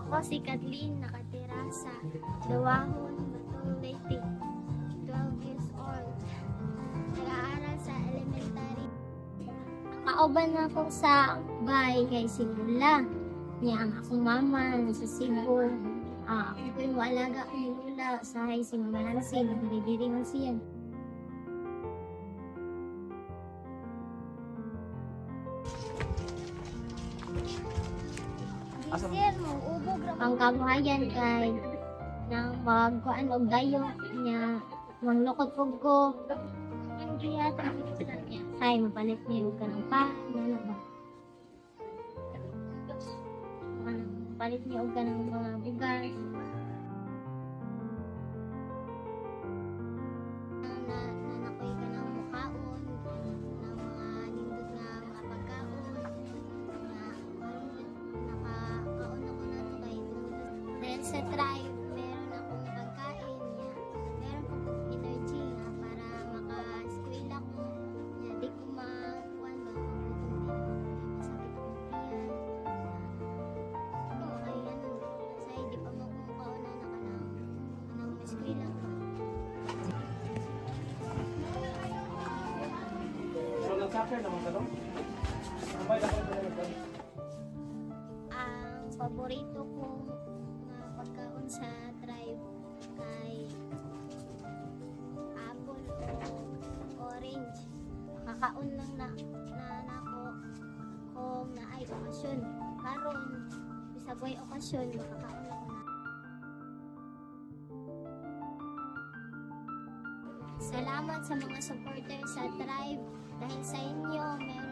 Ako si Kathleen, nakatira sa Dawahon, Batong Leyte. 12 years old. Nag-aaral sa elementary. Kauban ako sa bahay kay Simula. Niya ang akong mama, nasa Cebu. Ako yung alaga ni Lula sa hay Simulansing. Hindi mo siya. Ang kabuhayan kay nang magkuan og dayo niya manglukot og ko ang giyata niya ay mapalit niya og kanang pa na ba palit niya og kanang mga bugas na nakoy kanang mukhaon ng mga nindot nga mga pagkaon na nakakaon ako na to kay dahil sa tribe meron akong pagkain niya meron akong energy nga para maka-screen ako niya di ko makuan ba masakit akong tiyan kay ano sa di pa mo kung kauna na kanang screen ako. So, nag-soccer naman ka, no? Ang paborito kong pagkaon sa tribe ay apple o orange. Makakaon lang na nako kung naay okasyon. Karon bisag way okasyon makakaon ako na. Salamat sa mga supporter sa tribe dahil sa inyo meron